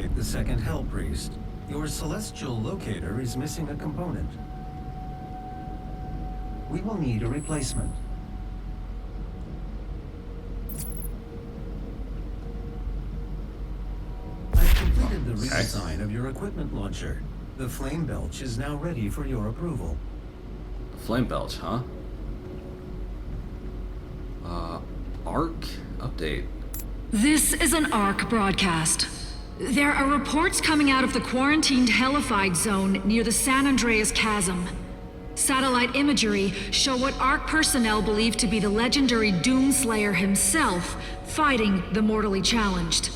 locate the second Hell Priest. Your celestial locator is missing a component. We will need a replacement. I've completed the redesign of your equipment launcher. The flame belch is now ready for your approval. Flame belch, huh? ARC update. This is an ARC broadcast. There are reports coming out of the quarantined hellified zone near the San Andreas Chasm. Satellite imagery show what ARC personnel believe to be the legendary Doomslayer himself fighting the mortally challenged.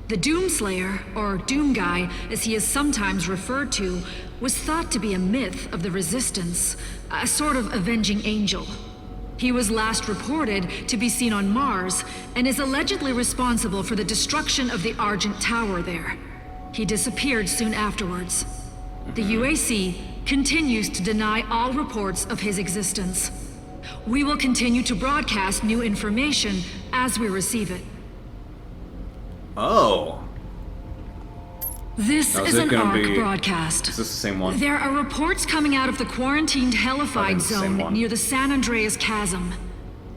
The Doomslayer, or Doom Guy, as he is sometimes referred to, was thought to be a myth of the Resistance, a sort of avenging angel. He was last reported to be seen on Mars, and is allegedly responsible for the destruction of the Argent Tower there. He disappeared soon afterwards. The UAC continues to deny all reports of his existence. We will continue to broadcast new information as we receive it. Oh. This is an ARC broadcast. Is this the same one? There are reports coming out of the quarantined hellified zone near the San Andreas Chasm.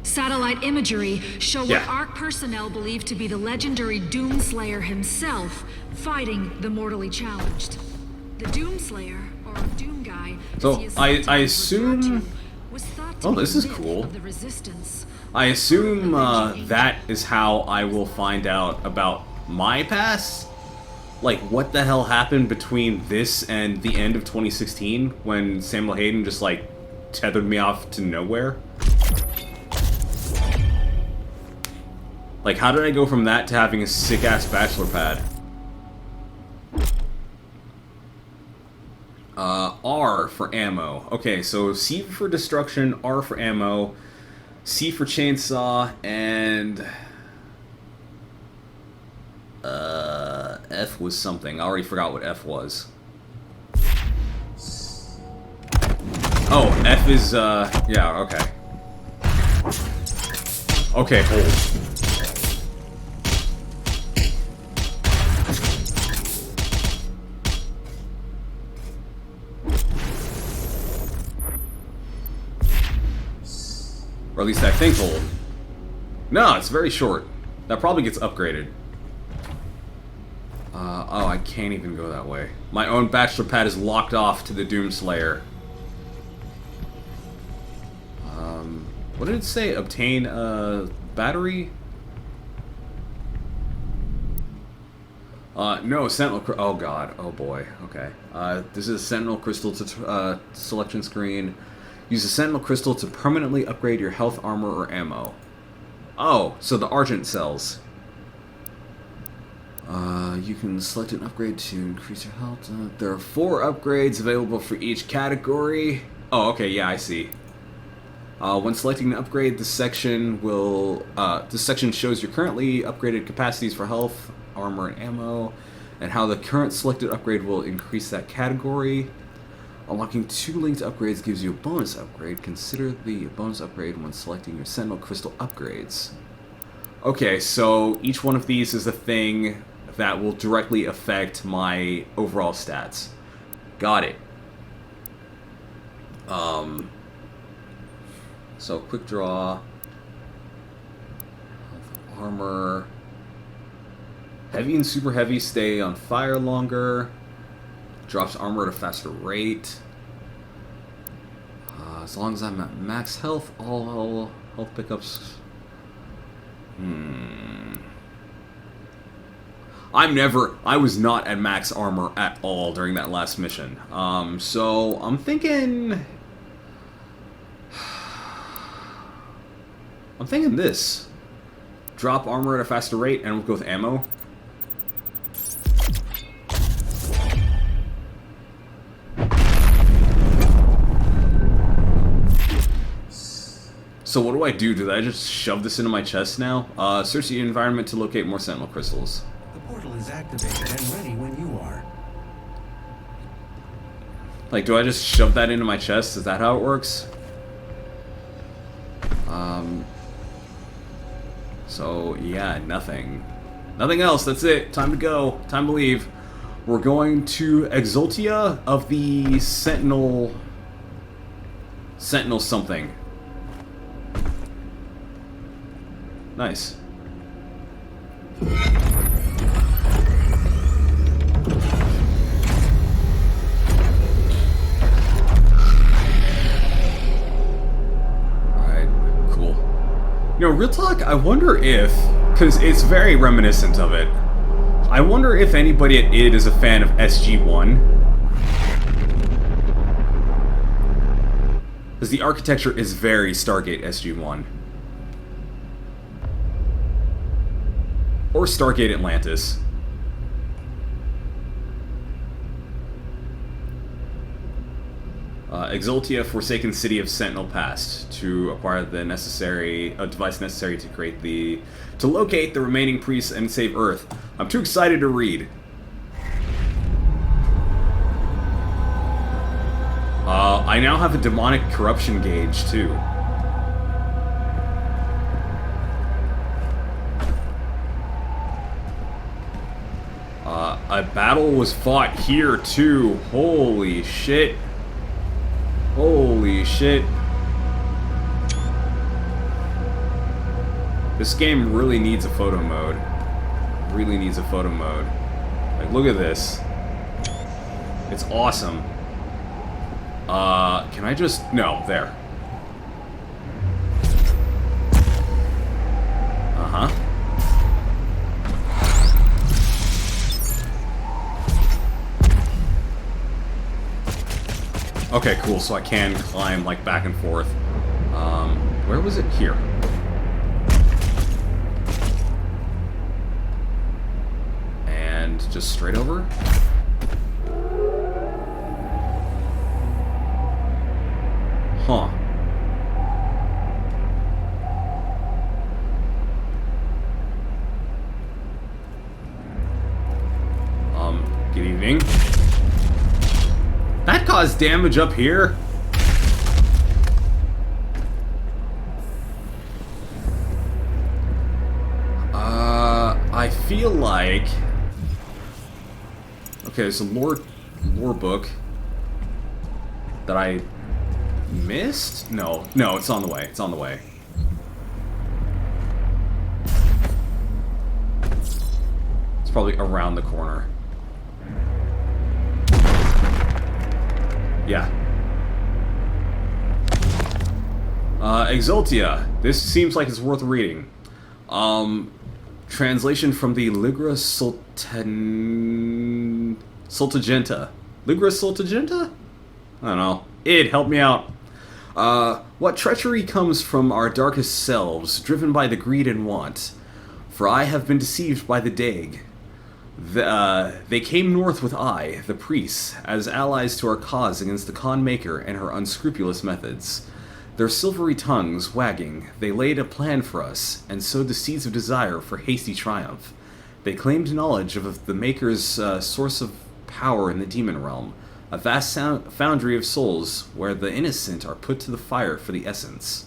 Satellite imagery show what ARC personnel believe to be the legendary Doomslayer himself fighting the mortally challenged. The Doomslayer, or Doom Guy, so I assume... Oh, this is cool. I assume that is how I will find out about my past? Like, what the hell happened between this and the end of 2016 when Samuel Hayden just, like, tethered me off to nowhere? Like, how did I go from that to having a sick-ass bachelor pad? R for ammo. Okay, so C for destruction, R for ammo, C for chainsaw, and... F was something. I already forgot what F was. Oh, F is, yeah, okay. Okay, hold. Or at least I think hold. No, it's very short. That probably gets upgraded. Oh, I can't even go that way. My own bachelor pad is locked off to the Doomslayer. What did it say? Obtain a battery? No, Sentinel... Oh, God. Oh, boy. Okay. This is a Sentinel Crystal to selection screen. Use a Sentinel Crystal to permanently upgrade your health, armor, or ammo. Oh, so the Argent cells. You can select an upgrade to increase your health. There are 4 upgrades available for each category. Oh, okay, yeah, I see. When selecting an upgrade, this section shows your currently upgraded capacities for health, armor, and ammo, and how the current selected upgrade will increase that category. Unlocking 2 linked upgrades gives you a bonus upgrade. Consider the bonus upgrade when selecting your Sentinel Crystal upgrades. Okay, so each one of these is a thing that will directly affect my overall stats. Got it. So quick draw, armor, heavy and super heavy stay on fire longer, drops armor at a faster rate. As long as I'm at max health, all health pickups. I was not at max armor at all during that last mission. So I'm thinking this. Drop armor at a faster rate, and we'll go with ammo. So what do I do? Do I just shove this into my chest now? Search the environment to locate more Sentinel Crystals. The portal is activated and ready when you are. Like, do I just shove that into my chest? Is that how it works? So, yeah, nothing. Nothing else. That's it. Time to go. Time to leave. We're going to Exultia of the Sentinel... Sentinel something. Nice. Alright, cool. You know, real talk, I wonder if... Because it's very reminiscent of it. I wonder if anybody at id is a fan of SG-1. Because the architecture is very Stargate SG-1. Or Stargate Atlantis. Exultia, Forsaken City of Sentinel Past, to acquire the necessary device necessary to create to locate the remaining priests and save Earth. I'm too excited to read. I now have a demonic corruption gauge too. A battle was fought here too. Holy shit. Holy shit. This game really needs a photo mode. Really needs a photo mode. Like, look at this. It's awesome. Can I just... No, there. Uh-huh. Okay, cool, so I can climb, like, back and forth. Where was it? Here. And just straight over? Huh. Good evening. That caused damage up here. I feel like... Okay, there's a lore book that I missed? No, it's on the way. It's on the way. It's probably around the corner. Yeah. Exultia. This seems like it's worth reading. Translation from the Ligra Sultagenta. Ligra Sultagenta? I don't know. Help me out. What treachery comes from our darkest selves, driven by the greed and want? For I have been deceived by the Daeg. They came north with I, the priests, as allies to our cause against the Khan Maker and her unscrupulous methods. Their silvery tongues wagging, they laid a plan for us, and sowed the seeds of desire for hasty triumph. They claimed knowledge of the Maker's source of power in the demon realm, a vast foundry of souls where the innocent are put to the fire for the essence.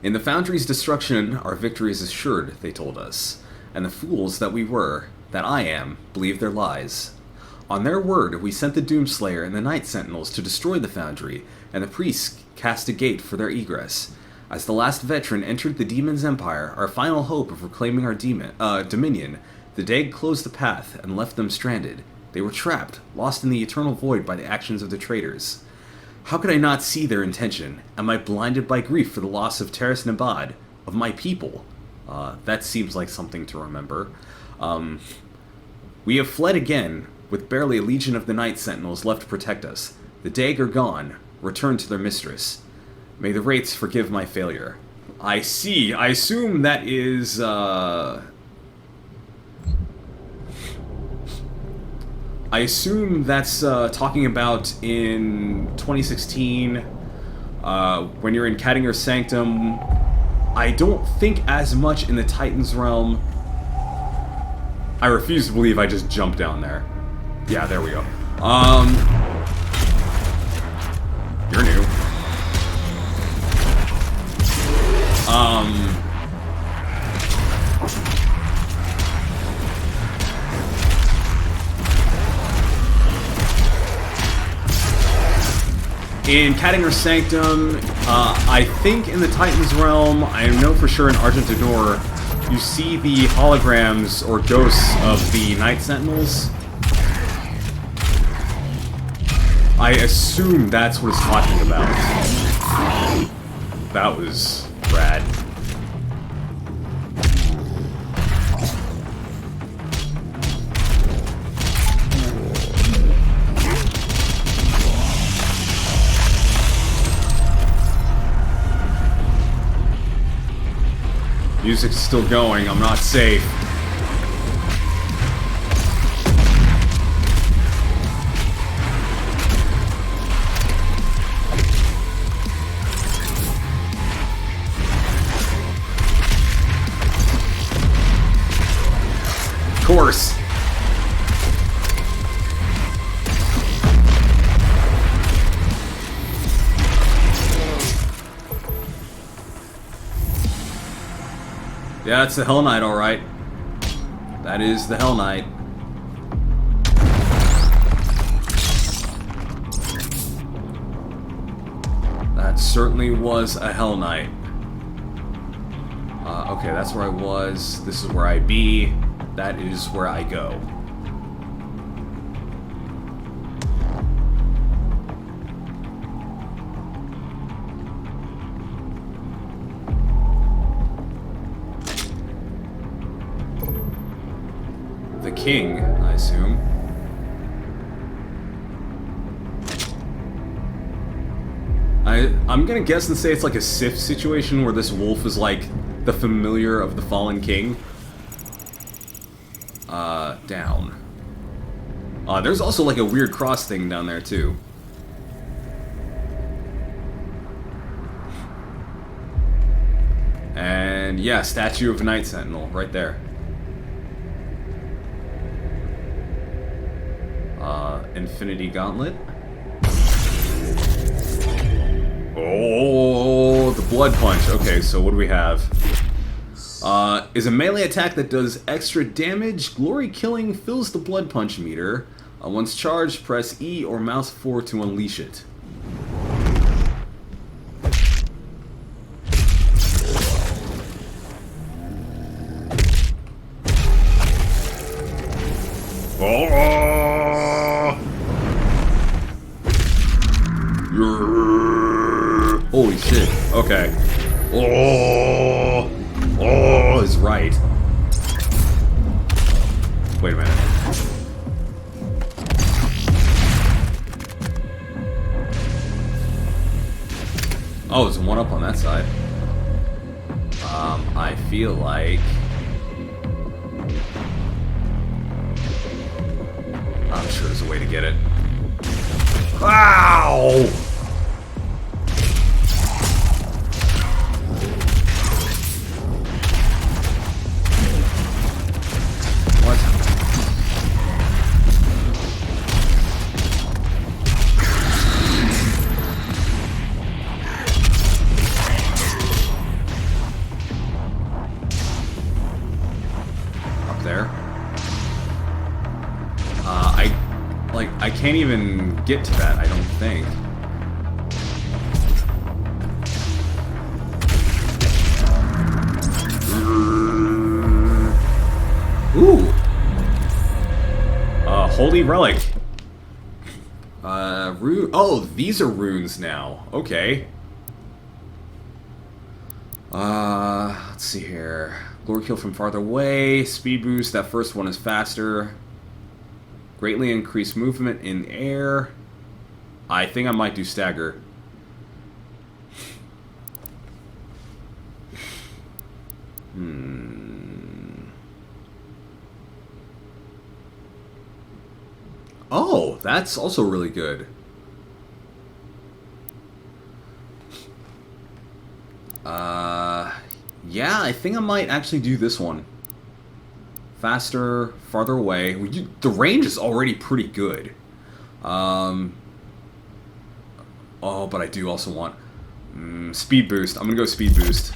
In the foundry's destruction, our victory is assured, they told us. And the fools that we were, that I am, believed their lies. On their word, we sent the Doomslayer and the Night Sentinels to destroy the foundry, and the priests cast a gate for their egress. As the last veteran entered the demon's empire, our final hope of reclaiming our dominion, the Daeg closed the path and left them stranded. They were trapped, lost in the eternal void by the actions of the traitors. How could I not see their intention? Am I blinded by grief for the loss of Teres Nabad, of my people? That seems like something to remember. We have fled again, with barely a legion of the Night Sentinels left to protect us. The Daeg are gone, returned to their mistress. May the Wraiths forgive my failure. I see. I assume that is, I assume that's talking about in 2016, when you're in Kattinger Sanctum. I don't think as much in the Titans realm. I refuse to believe I just jumped down there. Yeah, there we go. You're new. in Catanger's Sanctum, I think in the Titan's Realm, I know for sure in Argentador, you see the holograms or ghosts of the Night Sentinels. I assume that's what it's talking about. That was rad. Music's still going, I'm not safe. Of course. Yeah, it's the Hell Knight, alright. That is the Hell Knight. That certainly was a Hell Knight. Okay, that's where I was. This is where I be. That is where I go. The king, I assume. I'm gonna guess and say it's like a Sith situation where this wolf is like the familiar of the fallen king. Down. There's also like a weird cross thing down there too. And yeah, statue of a Night Sentinel right there. Infinity Gauntlet. Oh, the Blood Punch. Okay, so what do we have? Is a melee attack that does extra damage. Glory Killing fills the Blood Punch meter. Once charged, press E or mouse 4 to unleash it. Holy shit. Okay. Oh, is right. Wait a minute. Oh, there's one up on that side. I feel like... I'm sure there's a way to get it. Ow! What? Up there? I can't even get to that, I don't think. Ooh! Holy Relic. Rune. Oh, these are runes now. Okay. Let's see here. Glory Kill from farther away. Speed boost. That first one is faster. Greatly increased movement in air. I think I might do stagger. Oh, that's also really good. Yeah, I think I might actually do this one. Faster, farther away. The range is already pretty good. Oh, but I do also want speed boost. I'm gonna go speed boost.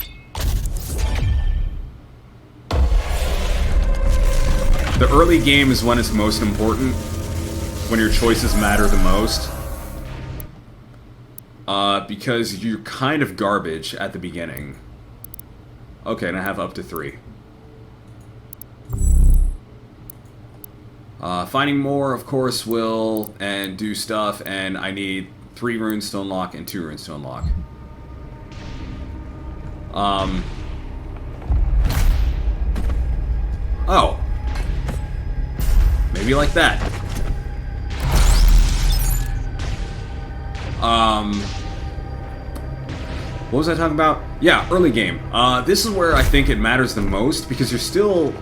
The early game is when it's most important, when your choices matter the most. because you're kind of garbage at the beginning. Okay, and I have up to 3. Finding more, of course, will and do stuff, and I need 3 runes to unlock and 2 runes to unlock. Oh. Maybe like that. What was I talking about? Yeah, early game. This is where I think it matters the most, because you're still...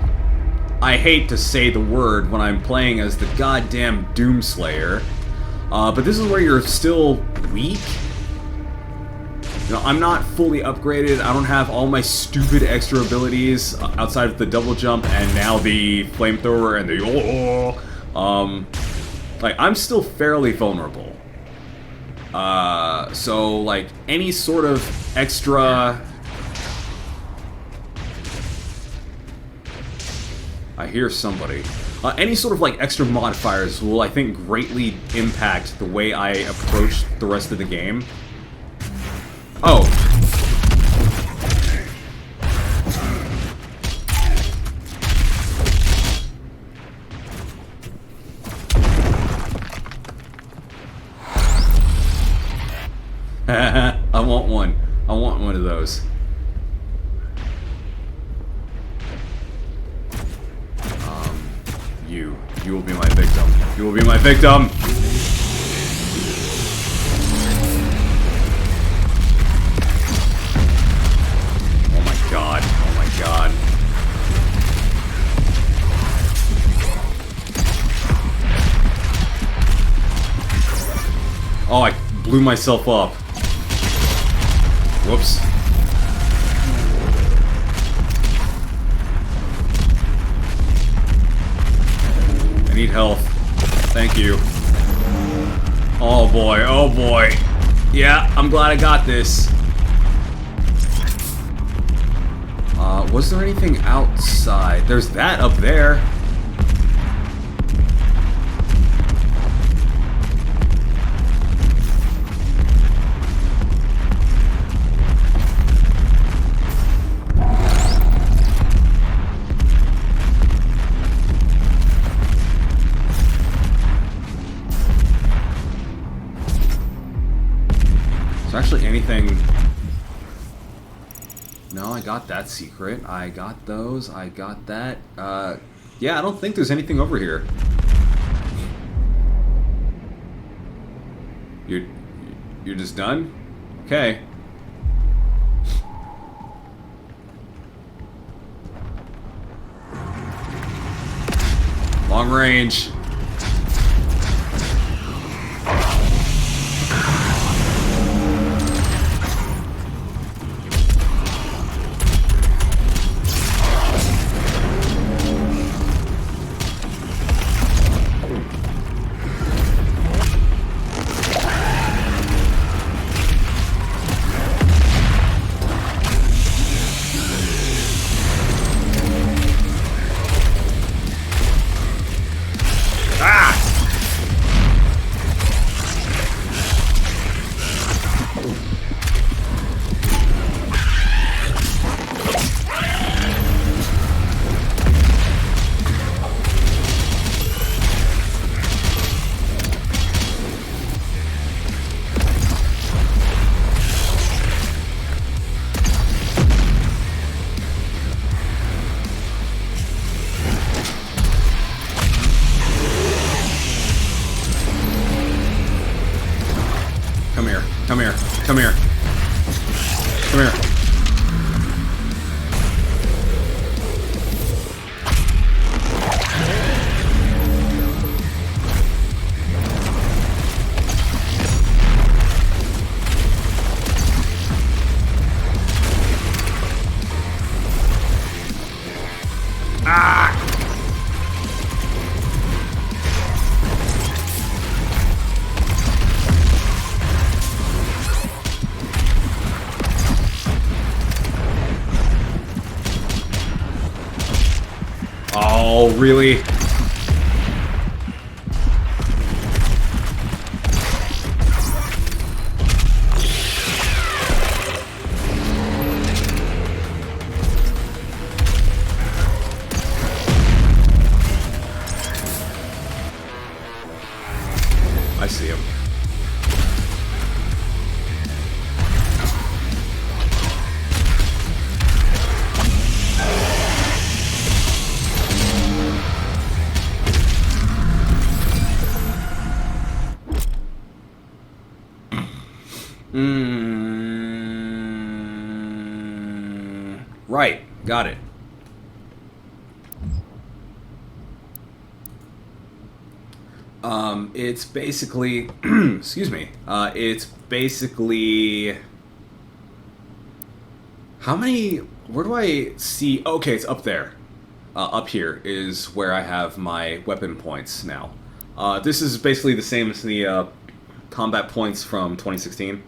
I hate to say the word when I'm playing as the goddamn Doomslayer, but this is where you're still weak. You know, I'm not fully upgraded. I don't have all my stupid extra abilities outside of the double jump and now the flamethrower and the like, I'm still fairly vulnerable. So like any sort of extra... I hear somebody. Any sort of like extra modifiers will, I think, greatly impact the way I approach the rest of the game. Oh. I want one. I want one of those. You will be my victim. You will be my victim! Oh my god. Oh my god. Oh, I blew myself up. Whoops. I need health. Thank you. Oh boy, oh boy. Yeah, I'm glad I got this. Was there anything outside? There's that up there. Actually anything... No, I got that secret. I got those. I got that. Yeah, I don't think there's anything over here. You're just done? Okay. Long range. Come here. Come here. Come here. Come here. Oh, really? Right, got it. It's basically, excuse me, it's basically, how many, where do I see, okay, it's up there. Up here is where I have my weapon points now. This is basically the same as the combat points from 2016.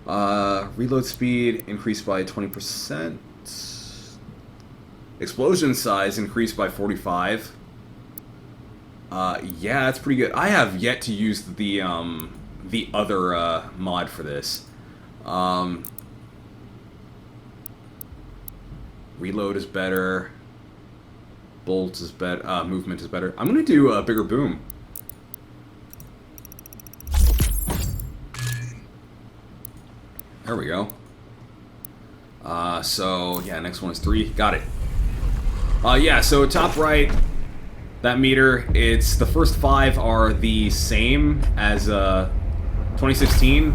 Reload speed increased by 20%. Explosion size increased by 45. Yeah, that's pretty good. I have yet to use the other mod for this. Reload is better. Bolt is better. Movement is better. I'm gonna do a bigger boom. There we go. So yeah, next one is 3. Got it. Yeah, so top right, that meter, it's the first 5 are the same as 2016,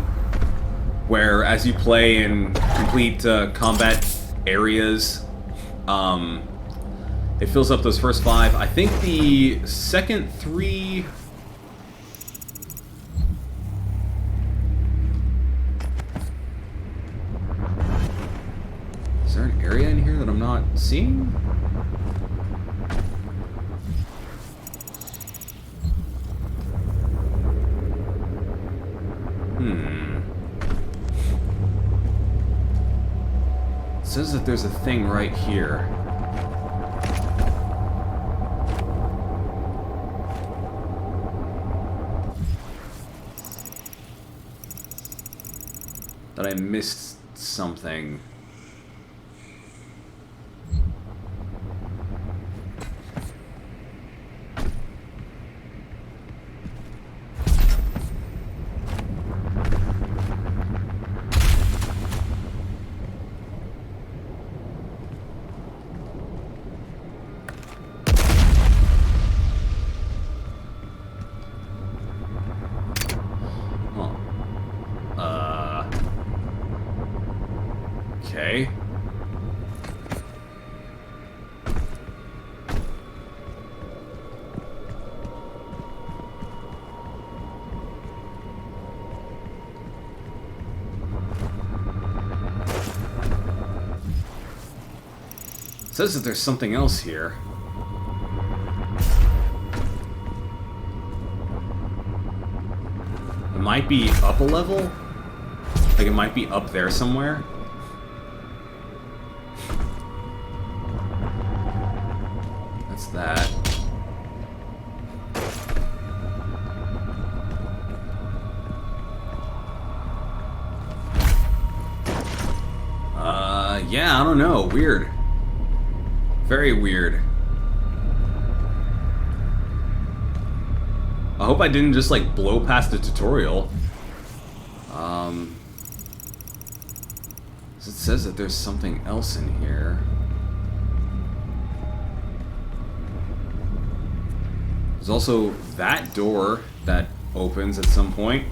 where as you play in complete combat areas, it fills up those first 5. I think the second 3... Is there an area in here that I'm not seeing? It says that there's a thing right here. That I missed something. Okay. It says that there's something else here. It might be up a level? Like it might be up there somewhere? That. Yeah, I don't know. Weird. Very weird. I hope I didn't just, like, blow past the tutorial. It says that there's something else in here. There's also that door that opens at some point.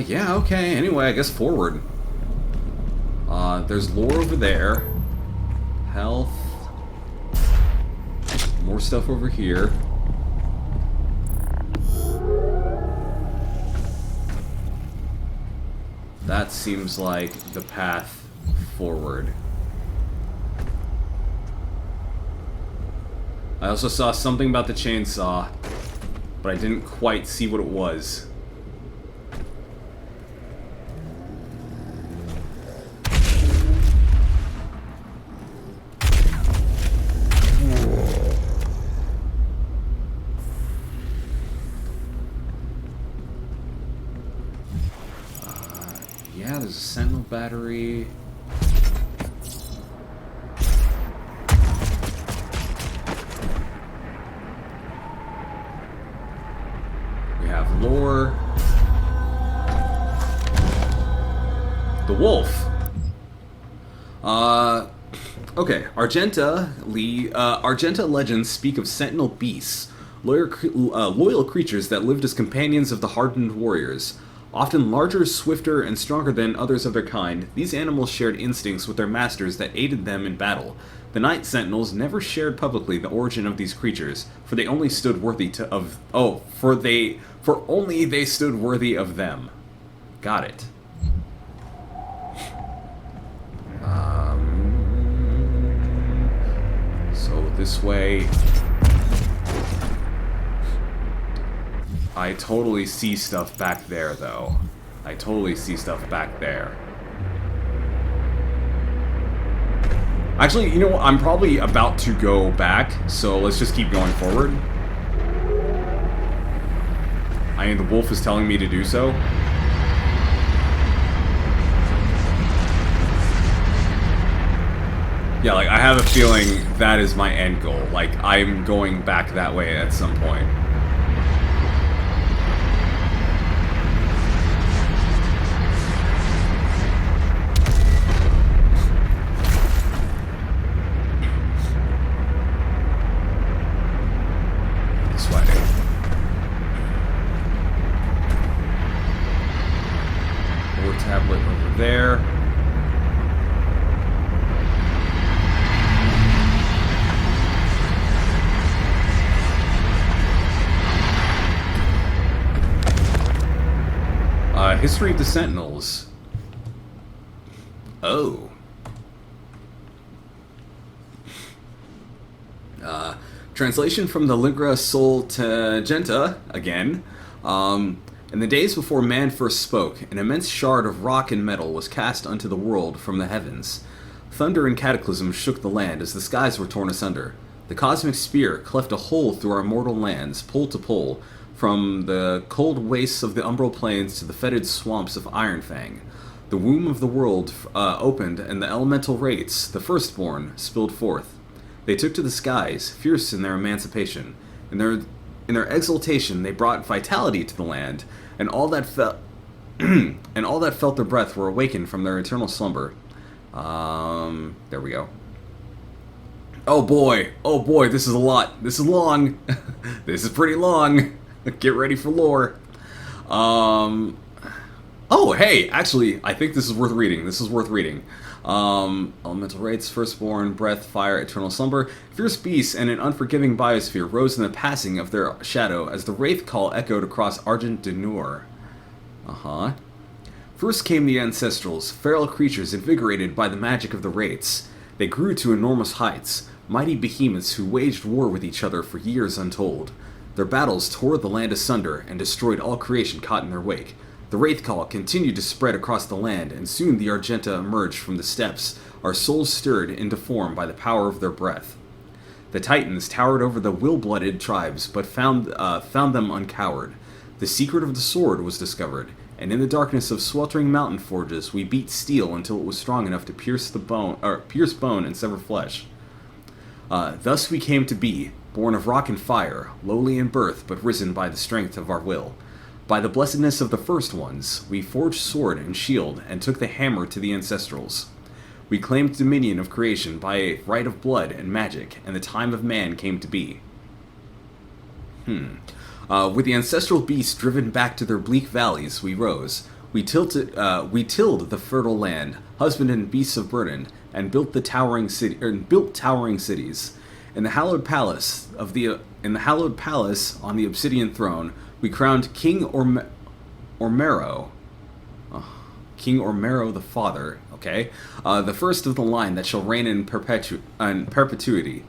Yeah, okay. Anyway, I guess forward. There's lore over there. Health. More stuff over here. That seems like the path forward. I also saw something about the chainsaw, but I didn't quite see what it was. Yeah, there's a sentinel battery. Lore. The wolf. Okay. Argenta legends speak of sentinel beasts, loyal creatures that lived as companions of the hardened warriors. Often larger, swifter, and stronger than others of their kind, these animals shared instincts with their masters that aided them in battle. The Night Sentinels never shared publicly the origin of these creatures, for they only stood worthy for only they stood worthy of them. Got it. So this way. I totally see stuff back there, though. I totally see stuff back there. Actually, you know what? I'm probably about to go back, so let's just keep going forward. I mean, the wolf is telling me to do so. Yeah, like, I have a feeling that is my end goal. Like, I'm going back that way at some point. Tablet over there. History of the Sentinels. Oh. Translation from the Lingua Septuaginta, again. In the days before man first spoke, an immense shard of rock and metal was cast unto the world from the heavens. Thunder and cataclysm shook the land as the skies were torn asunder. The cosmic spear cleft a hole through our mortal lands, pole to pole, from the cold wastes of the umbral plains to the fetid swamps of Ironfang. The womb of the world opened, and the elemental wraiths, the firstborn, spilled forth. They took to the skies, fierce in their emancipation. In their exultation, they brought vitality to the land, and all that felt their breath were awakened from their eternal slumber. There we go. Oh boy, this is a lot. This is long. This is pretty long. Get ready for lore. Oh, hey, actually, I think this is worth reading. Elemental wraiths, firstborn, breath, fire, eternal slumber. Fierce beasts and an unforgiving biosphere rose in the passing of their shadow as the wraith call echoed across Argent de Noor. First came the ancestrals, feral creatures invigorated by the magic of the wraiths. They grew to enormous heights, mighty behemoths who waged war with each other for years untold. Their battles tore the land asunder and destroyed all creation caught in their wake. The wraith call continued to spread across the land, and soon the Argenta emerged from the steppes, our souls stirred into form by the power of their breath. The Titans towered over the will-blooded tribes, but found them uncowered. The secret of the sword was discovered, and in the darkness of sweltering mountain forges, we beat steel until it was strong enough to pierce bone and sever flesh. Thus we came to be, born of rock and fire, lowly in birth, but risen by the strength of our will. By the blessedness of the first ones, we forged sword and shield, and took the hammer to the ancestrals. We claimed dominion of creation by a right of blood and magic, and the time of man came to be. With the ancestral beasts driven back to their bleak valleys, we rose. We tilled the fertile land, husbanded beasts of burden, and built towering cities. In the hallowed palace on the obsidian throne, we crowned King Ormero. King Ormero the Father, okay? The first of the line that shall reign in perpetuity.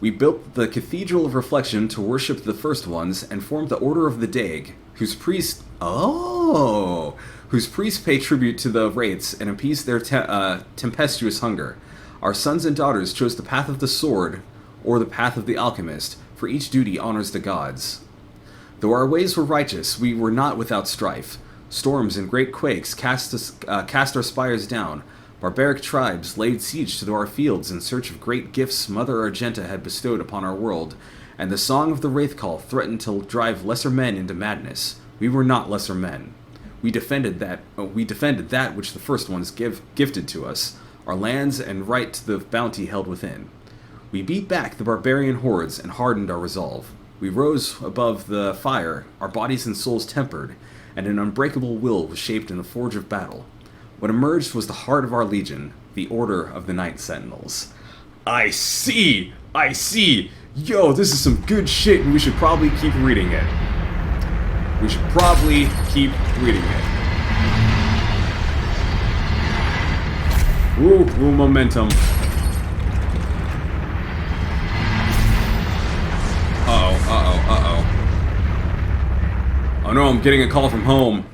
We built the Cathedral of Reflection to worship the first ones, and formed the Order of the Dague, whose priests pay tribute to the wraiths and appease their tempestuous hunger. Our sons and daughters chose the path of the sword, or the path of the alchemist, for each duty honors the gods. Though our ways were righteous, we were not without strife. Storms and great quakes cast our spires down. Barbaric tribes laid siege to our fields in search of great gifts Mother Argenta had bestowed upon our world, and the song of the wraith call threatened to drive lesser men into madness. We were not lesser men. We defended that which the first ones gifted to us, our lands and right to the bounty held within. We beat back the barbarian hordes and hardened our resolve. We rose above the fire, our bodies and souls tempered, and an unbreakable will was shaped in the forge of battle. What emerged was the heart of our legion, the Order of the Night Sentinels. I see! I see! Yo, this is some good shit, and we should probably keep reading it. We should probably keep reading it. Ooh, momentum. Uh-oh. Oh no, I'm getting a call from home.